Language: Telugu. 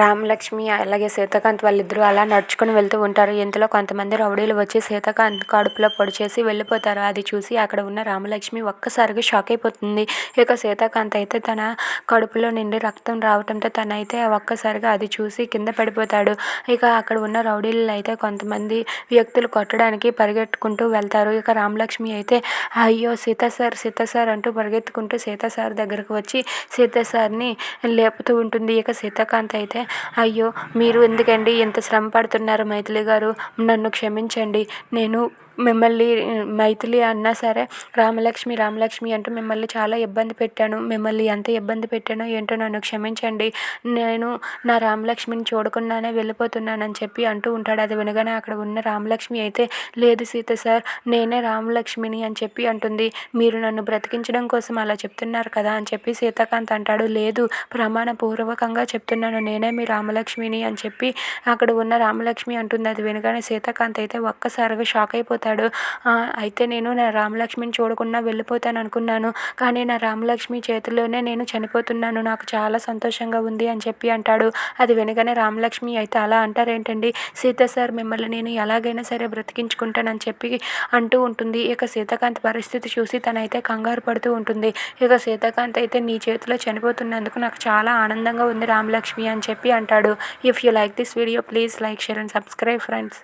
రామలక్ష్మి అలాగే సీతాకాంత్ వాళ్ళిద్దరూ అలా నడుచుకుని వెళ్తూ ఉంటారు. ఇంతలో కొంతమంది రౌడీలు వచ్చి సీతాకాంత్ కడుపులో పొడి చేసి వెళ్ళిపోతారు. అది చూసి అక్కడ ఉన్న రామలక్ష్మి ఒక్కసారిగా షాక్ అయిపోతుంది. ఇక సీతాకాంత్ అయితే తన కడుపులో నుండి రక్తం రావడంతో తనైతే ఒక్కసారిగా అది చూసి కింద పడిపోతాడు. ఇక అక్కడ ఉన్న రౌడీలు అయితే కొంతమంది వ్యక్తులు కొట్టడానికి పరిగెట్టుకుంటూ వెళ్తారు. ఇక రామలక్ష్మి అయితే అయ్యో సీతా సార్ అంటూ పరిగెత్తుకుంటూ సీతా సార్ దగ్గరకు వచ్చి సీతా సార్ని లేపుతూ ఉంటుంది. ఇక సీతాకాంత్ అయితే అయ్యో మీరు ఎందుకండి ఇంత శ్రమ పడుతున్నారు మైథిలి గారు, నన్ను క్షమించండి. నేను మిమ్మల్ని మైథిలి అన్నా సరే రామలక్ష్మి అంటూ మిమ్మల్ని చాలా ఇబ్బంది పెట్టాను. మిమ్మల్ని ఎంత ఇబ్బంది పెట్టానో ఏంటో నన్ను క్షమించండి. నేను నా రామలక్ష్మిని చూడకుండానే వెళ్ళిపోతున్నానని చెప్పి అంటూ ఉంటాడు. అది వినగానే అక్కడ ఉన్న రామలక్ష్మి అయితే లేదు సీత సార్, నేనే రామలక్ష్మిని అని చెప్పి అంటుంది. మీరు నన్ను బ్రతికించడం కోసం అలా చెప్తున్నారు కదా అని చెప్పి సీతాకాంత్ అంటాడు. లేదు, ప్రమాణపూర్వకంగా చెప్తున్నాను, నేనే మీ రామలక్ష్మిని అని చెప్పి అక్కడ ఉన్న రామలక్ష్మి అంటుంది. అది వినగానే సీతాకాంత్ అయితే ఒక్కసారిగా షాక్ అయిపోతాడు. అయితే నేను నా రామలక్ష్మిని చూడకుండా వెళ్ళిపోతాను అనుకున్నాను, కానీ నా రామలక్ష్మి చేతిలోనే నేను చనిపోతున్నాను, నాకు చాలా సంతోషంగా ఉంది అని చెప్పి అంటాడు. అది వినగానే రామలక్ష్మి అయితే అలా అంటారేంటండి సీత సార్, మిమ్మల్ని నేను ఎలాగైనా సరే బ్రతికించుకుంటానని చెప్పి అంటూ ఉంటుంది. ఇక సీతాకాంత్ పరిస్థితి చూసి తనైతే కంగారు పడుతూ ఉంటుంది. ఇక సీతాకాంత్ అయితే నీ చేతిలో చనిపోతున్నందుకు నాకు చాలా ఆనందంగా ఉంది రామలక్ష్మి అని చెప్పి అంటాడు. If you like this video please like, share and subscribe friends.